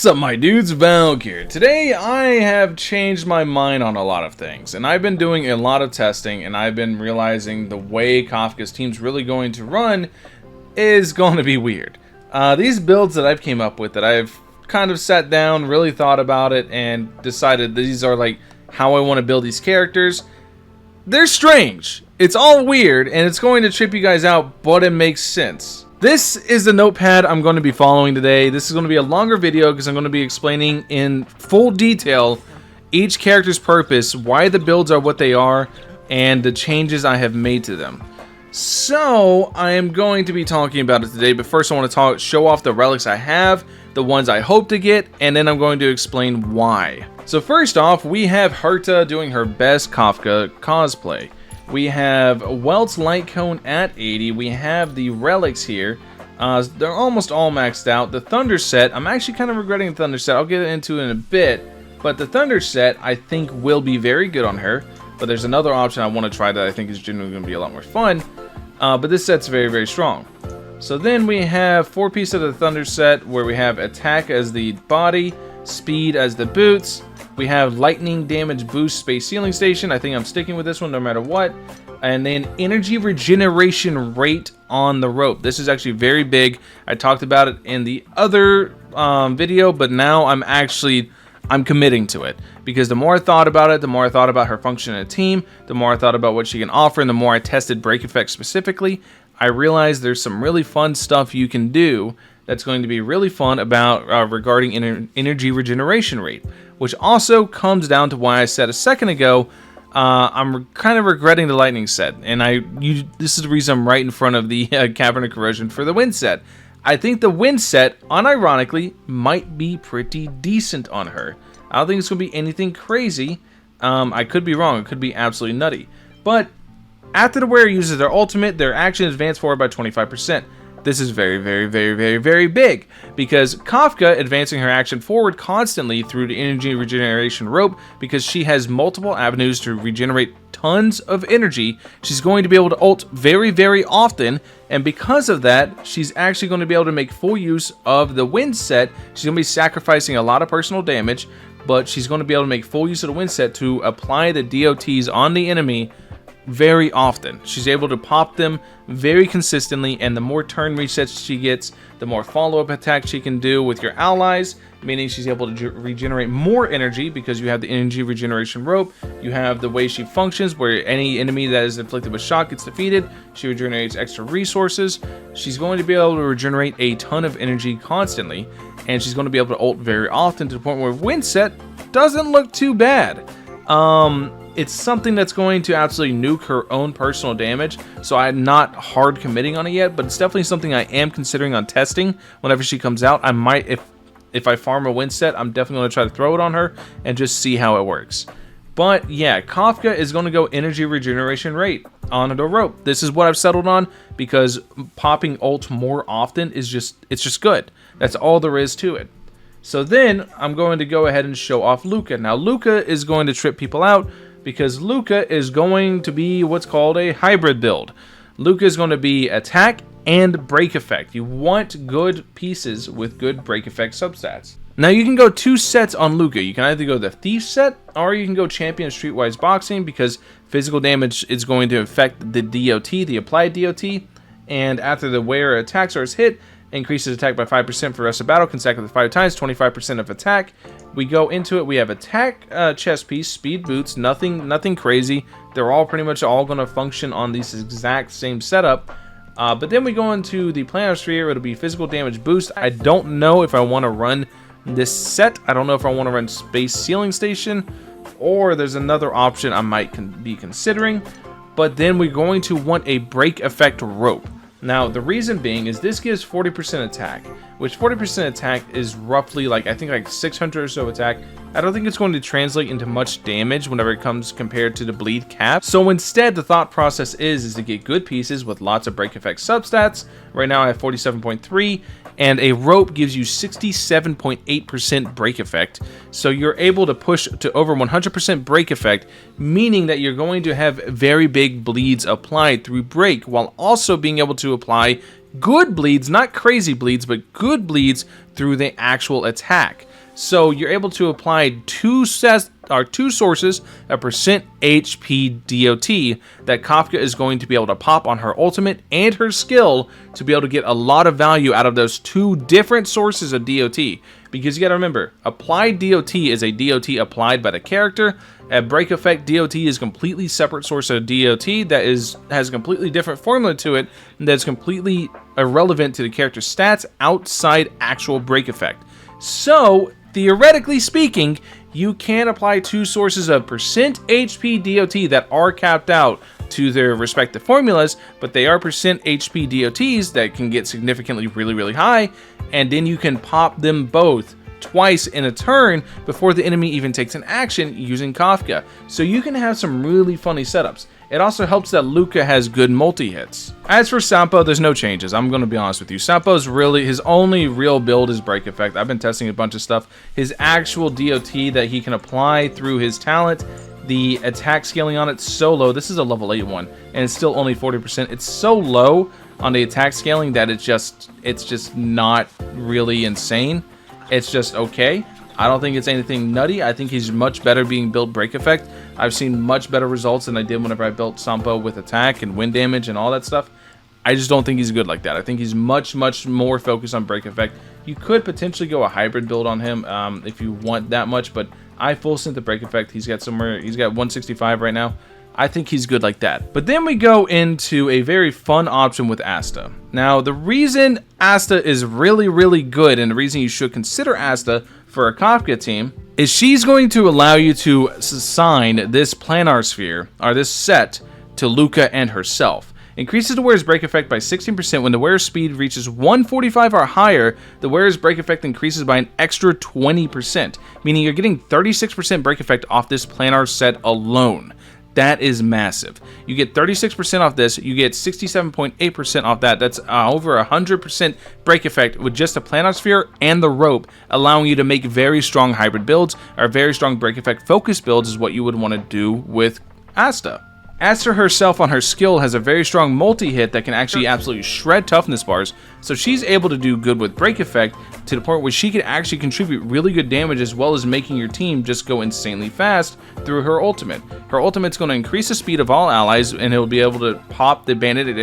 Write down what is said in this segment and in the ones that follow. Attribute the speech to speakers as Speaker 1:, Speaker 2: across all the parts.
Speaker 1: What's up, my dudes? Valkyrja. Today I have changed my mind on a lot of things, and I've been doing a lot of testing, and I've been realizing the way Kafka's team's really going to run is going to be weird. These builds that I've came up with, that I've kind of sat down, really thought about it, and decided these are like how I want to build these characters, they're strange. It's all weird, and it's going to trip you guys out, but it makes sense. This is the notepad I'm going to be following today. This is going to be a longer video because I'm going to be explaining in full detail each character's purpose, why the builds are what they are, and the changes I have made to them. So I am going to be talking about it today, but first I want to show off the relics I have, the ones I hope to get, and then I'm going to explain why. So first off, we have Herta doing her best Kafka cosplay. We have Welt's Light Cone at 80. We have the relics here. They're almost all maxed out. The Thunder set, I'm actually kind of regretting the Thunder set. I'll get into it in a bit. But the Thunder set, I think, will be very good on her. But there's another option I want to try that I think is genuinely going to be a lot more fun. But this set's very, very strong. So then we have 4-piece of the Thunder set, where we have attack as the body, speed as the boots. We have lightning damage boost space ceiling station. I think I'm sticking with this one no matter what. And then energy regeneration rate on the rope. This is actually very big. I talked about it in the other video, but now I'm committing to it. Because the more I thought about it, the more I thought about her function in a team, the more I thought about what she can offer, and the more I tested break effects specifically, I realized there's some really fun stuff you can do that's going to be really fun about regarding energy regeneration rate, which also comes down to why I said a second ago I'm kind of regretting the lightning set, and this is the reason I'm right in front of the Cavern of Corrosion for the wind set. I think the wind set, unironically, might be pretty decent on her. I don't think it's going to be anything crazy. I could be wrong. It could be absolutely nutty. But after the wearer uses their ultimate, their action is advanced forward by 25%. This is very, very, very, very, very big, because Kafka advancing her action forward constantly through the energy regeneration rope, because she has multiple avenues to regenerate tons of energy. She's going to be able to ult very, very often, and because of that, she's actually going to be able to make full use of the wind set. She's going to be sacrificing a lot of personal damage, but she's going to be able to make full use of the wind set to apply the DOTs on the enemy very often. She's able to pop them very consistently, and the more turn resets she gets, the more follow-up attacks she can do with your allies, meaning she's able to regenerate more energy because you have the energy regeneration rope. You have the way she functions, where any enemy that is inflicted with shock gets defeated. She regenerates extra resources. She's going to be able to regenerate a ton of energy constantly, and she's going to be able to ult very often, to the point where wind set doesn't look too bad. It's something that's going to absolutely nuke her own personal damage, so I'm not hard committing on it yet, but it's definitely something I am considering on testing. Whenever she comes out, I might, if I farm a wind set, I'm definitely going to try to throw it on her and just see how it works. But yeah, Kafka is going to go energy regeneration rate on the rope. This is what I've settled on, because popping ult more often is just good. That's all there is to it. So then I'm going to go ahead and show off Luca. Now Luca is going to trip people out, because Luca is going to be what's called a hybrid build. Luca is going to be attack and break effect. You want good pieces with good break effect substats. Now you can go 2 sets on Luca. You can either go the Thief set, or you can go Champion Streetwise Boxing, because physical damage is going to affect the DOT, the applied DOT, and after the wearer attacks or is hit, increases attack by 5% for the rest of battle, consecutive 5 times, 25% of attack. We go into it, we have attack chest piece, speed boots, nothing crazy. They're all pretty much all going to function on this exact same setup. But then we go into the Planosphere. It'll be physical damage boost. I don't know if I want to run this set. I don't know if I want to run Space Ceiling Station, or there's another option I might be considering. But then we're going to want a break effect rope. Now, the reason being is this gives 40% attack, which 40% attack is roughly I think like 600 or so attack. I don't think it's going to translate into much damage whenever it comes compared to the bleed cap. So instead, the thought process is to get good pieces with lots of break effect substats. Right now I have 47.3, and a rope gives you 67.8% break effect. So you're able to push to over 100% break effect, meaning that you're going to have very big bleeds applied through break, while also being able to apply good bleeds, not crazy bleeds, but good bleeds through the actual attack. So you're able to apply two sources of percent HP DOT that Kafka is going to be able to pop on her ultimate and her skill to be able to get a lot of value out of those two different sources of DOT. Because you got to remember, applied DOT is a DOT applied by the character. A break effect DOT is a completely separate source of DOT that has a completely different formula to it, and that's completely irrelevant to the character's stats outside actual break effect. So theoretically speaking, you can apply two sources of percent HP DOT that are capped out to their respective formulas, but they are percent HP DOTs that can get significantly really high, and then you can pop them both twice in a turn before the enemy even takes an action using Kafka. So you can have some really funny setups. It also helps that Luca has good multi-hits. As for Sampo, there's no changes. I'm going to be honest with you. Sampo's really, his only real build is break effect. I've been testing a bunch of stuff. His actual DOT that he can apply through his talent, the attack scaling on it's so low. This is a level 8 one, and it's still only 40%. It's so low on the attack scaling that it's just not really insane. It's just okay. I don't think it's anything nutty. I think he's much better being built break effect. I've seen much better results than I did whenever I built Sampo with attack and wind damage and all that stuff. I just don't think he's good like that. I think he's much more focused on break effect. You could potentially go a hybrid build on him if you want that much, but I full sent the break effect. He's got 165 right now. I think he's good like that. But then we go into a very fun option with Asta. Now, the reason Asta is really good, and the reason you should consider Asta for a Kafka team, is she's going to allow you to assign this planar sphere, or this set, to Luca and herself. Increases the wearer's break effect by 16% when the wearer's speed reaches 145 or higher. The wearer's break effect increases by an extra 20%, meaning you're getting 36% break effect off this planar set alone. That is massive. You get 36% off this, you get 67.8% off that. That's over 100% break effect with just a planar sphere and the rope, allowing you to make very strong hybrid builds, or very strong break effect focus builds is what you would want to do with Asta. Asta herself on her skill has a very strong multi-hit that can actually absolutely shred toughness bars, so she's able to do good with break effect to the point where she can actually contribute really good damage as well as making your team just go insanely fast through her ultimate. Her ultimate's going to increase the speed of all allies, and it'll be able to pop the banditry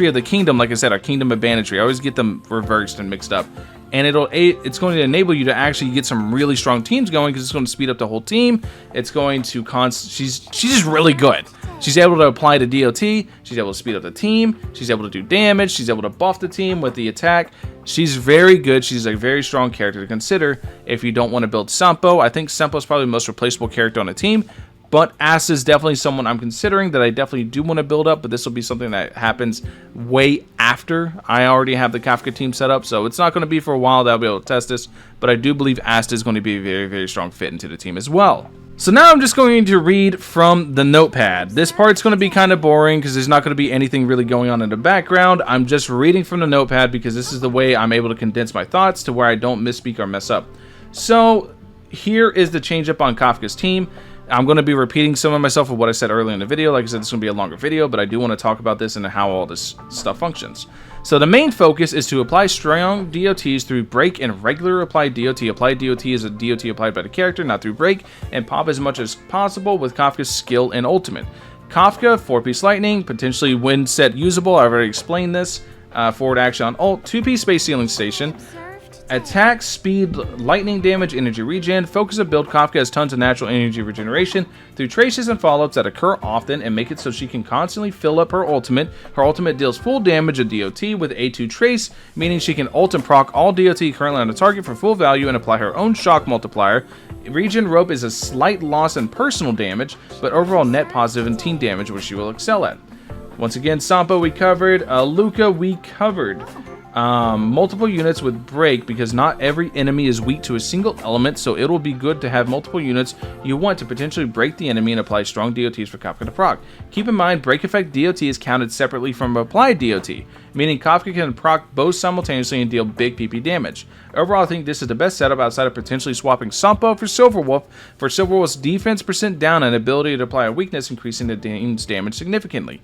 Speaker 1: of the kingdom, like I said, our kingdom of banditry. I always get them reversed and mixed up. And it's going to enable you to actually get some really strong teams going, because it's going to speed up the whole team. It's going to she's just really good. She's able to apply the DOT. She's able to speed up the team. She's able to do damage. She's able to buff the team with the attack. She's very good. She's a very strong character to consider if you don't want to build Sampo. I think Sampo is probably the most replaceable character on the team. But Asta is definitely someone I'm considering that I definitely do want to build up, but this will be something that happens way after I already have the Kafka team set up, so it's not going to be for a while that I'll be able to test this, but I do believe Asta is going to be a very strong fit into the team as well. So now I'm just going to read from the notepad. This part's going to be kind of boring because there's not going to be anything really going on in the background. I'm just reading from the notepad because this is the way I'm able to condense my thoughts to where I don't misspeak or mess up. So here is the change up on Kafka's team. I'm going to be repeating some of myself of what I said earlier in the video. Like I said, this is going to be a longer video, but I do want to talk about this and how all this stuff functions. So the main focus is to apply strong DOTs through break and regular applied DOT. Applied DOT is a DOT applied by the character, not through break, and pop as much as possible with Kafka's skill and ultimate. Kafka, 4-piece lightning, potentially wind set usable. I've already explained this. Forward action on ult, 2-piece space ceiling station. Attack, speed, lightning damage, energy regen. Focus of build. Kafka has tons of natural energy regeneration through traces and follow-ups that occur often, and make it so she can constantly fill up her ultimate. Her ultimate deals full damage of DOT with A2 trace, meaning she can ult and proc all DOT currently on the target for full value and apply her own shock multiplier. Regen rope is a slight loss in personal damage, but overall net positive in team damage, which she will excel at. Once again, Sampo we covered. Luca we covered. Multiple units with break, because not every enemy is weak to a single element, so it will be good to have multiple units you want to potentially break the enemy and apply strong DOTs for Kafka to proc. Keep in mind, break effect DOT is counted separately from applied DOT, meaning Kafka can proc both simultaneously and deal big PP damage. Overall, I think this is the best setup outside of potentially swapping Sampo for Silverwolf, for Silverwolf's defense percent down and ability to apply a weakness, increasing the team's damage significantly.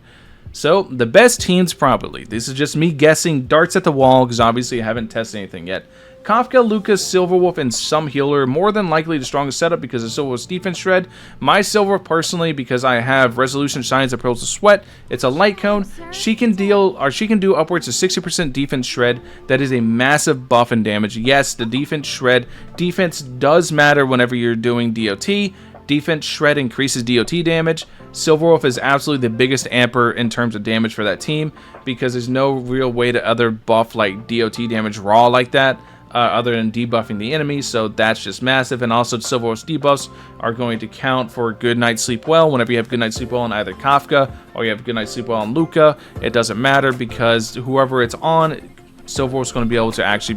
Speaker 1: So, the best teams probably. This is just me guessing, darts at the wall, because obviously I haven't tested anything yet. Kafka, Lucas, Silverwolf, and some healer. More than likely the strongest setup because of Silverwolf's defense shred. My Silverwolf personally, because I have Resolution, Shines, and Pearls of Sweat. It's a light cone. She can do upwards of 60% defense shred. That is a massive buff and damage. Yes, the defense shred. Defense does matter whenever you're doing DOT. Defense shred increases DOT damage. Silverwolf is absolutely the biggest amper in terms of damage for that team because there's no real way to other buff like DOT damage raw like that. Other than debuffing the enemy, so that's just massive. And also Silverwolf's debuffs are going to count for Good Night Sleep Well. Whenever you have Good Night Sleep Well on either Kafka or you have Good Night Sleep Well on Luca, it doesn't matter because whoever it's on, Silverwolf's going to be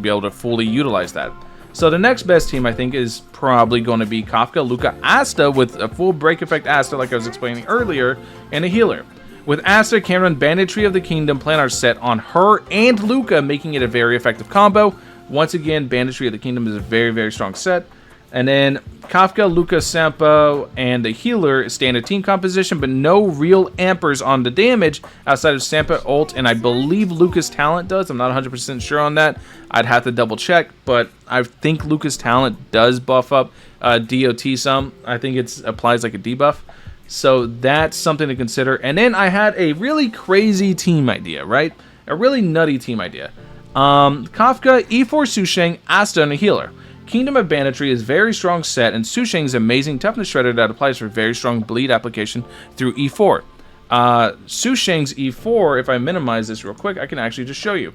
Speaker 1: able to fully utilize that. So the next best team I think is probably going to be Kafka, Luca, Asta with a full break effect Asta like I was explaining earlier, and a healer. With Asta, can run Banditry of the Kingdom planar set on her and Luca, making it a very effective combo. Once again, Banditry of the Kingdom is a very, very strong set. And then Kafka, Luca, Sampo, and the healer standard team composition, but no real ampers on the damage outside of Sampo ult, and I believe Luca's talent does. I'm not 100% sure on that. I'd have to double check, but I think Luca's talent does buff up DOT some. I think it applies like a debuff. So that's something to consider. And then I had a really crazy team idea, right? A really nutty team idea. Kafka, E4 Sushang, Asta, and a healer. Kingdom of Banditry is very strong set, and Sushang's amazing toughness shredder that applies for very strong bleed application through E4. Sushang's E4, if I minimize this real quick, I can actually just show you.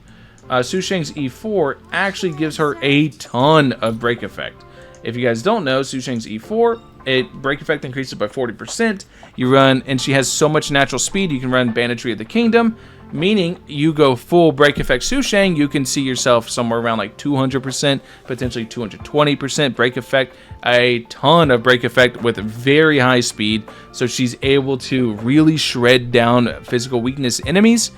Speaker 1: Sushang's E4 actually gives her a ton of break effect. If you guys don't know, Sushang's E4, break effect increases by 40%. You run, and she has so much natural speed, you can run Banditry of the Kingdom, meaning you go full break effect Sushang, you can see yourself somewhere around like 200%, potentially 220% break effect, a ton of break effect with very high speed, so she's able to really shred down physical weakness enemies.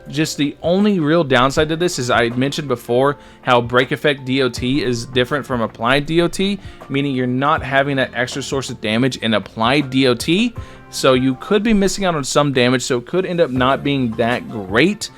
Speaker 1: Just the only real downside to this is I mentioned before how break effect DOT is different from applied DOT, meaning you're not having that extra source of damage in applied DOT, so you could be missing out on some damage, so it could end up not being that great.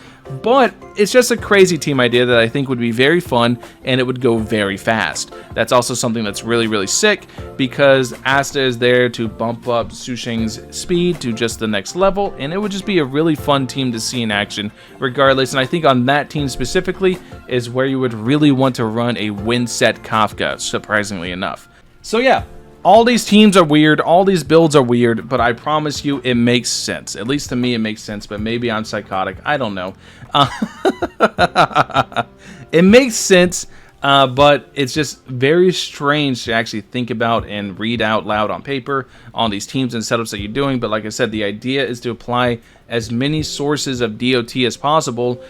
Speaker 1: But it's just a crazy team idea that I think would be very fun, and it would go very fast. That's also something that's really, really sick, because Asta is there to bump up Sushang's speed to just the next level, and it would just be a really fun team to see in action regardless. And I think on that team specifically is where you would really want to run a win set Kafka, surprisingly enough. So yeah, all these teams are weird, all these builds are weird, but I promise you it makes sense. At least to me it makes sense, but maybe I'm psychotic. I don't know. It makes sense, but it's just very strange to actually think about and read out loud on paper on these teams and setups that you're doing. But like I said, the idea is to apply as many sources of DOT as possible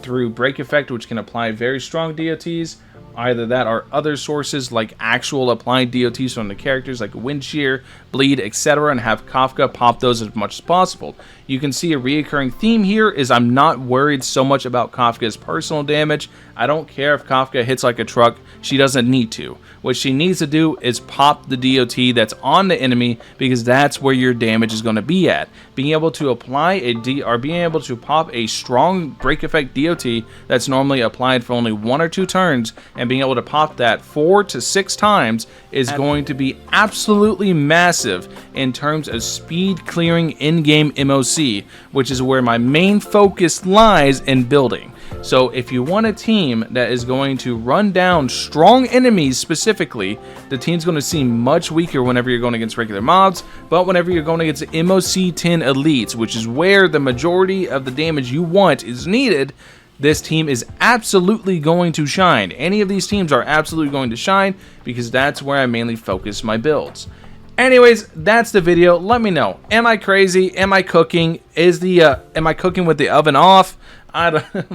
Speaker 1: through break effect, which can apply very strong DOTs. Either that or other sources like actual applied DOTs from the characters like Wind Shear, Bleed, etc. and have Kafka pop those as much as possible. You can see a reoccurring theme here is I'm not worried so much about Kafka's personal damage. I don't care if Kafka hits like a truck. She doesn't need to. What she needs to do is pop the DOT that's on the enemy, because that's where your damage is going to be at. Being able to apply being able to pop a strong break effect DOT that's normally applied for only 1 or 2 turns, and being able to pop that 4 to 6 times is going to be absolutely massive in terms of speed clearing in-game MOC, which is where my main focus lies in building. So if you want a team that is going to run down strong enemies specifically, the team's going to seem much weaker whenever you're going against regular mobs, but whenever you're going against MOC 10 elites, which is where the majority of the damage you want is needed, this team is absolutely going to shine. Any of these teams are absolutely going to shine, because that's where I mainly focus my builds. Anyways, that's the video. Let me know. Am I crazy? Am I cooking? Am I cooking with the oven off?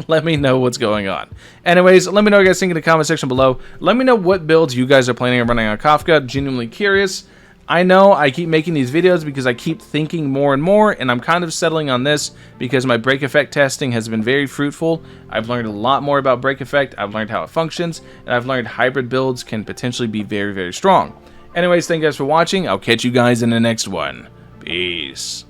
Speaker 1: Let me know what's going on. Anyways, let me know what you guys think in the comment section below. Let me know what builds you guys are planning on running on Kafka. Genuinely curious. I know I keep making these videos because I keep thinking more and more, and I'm kind of settling on this because my break effect testing has been very fruitful. I've learned a lot more about break effect. I've learned how it functions, and I've learned hybrid builds can potentially be very, very strong. Anyways, thank you guys for watching. I'll catch you guys in the next one. Peace.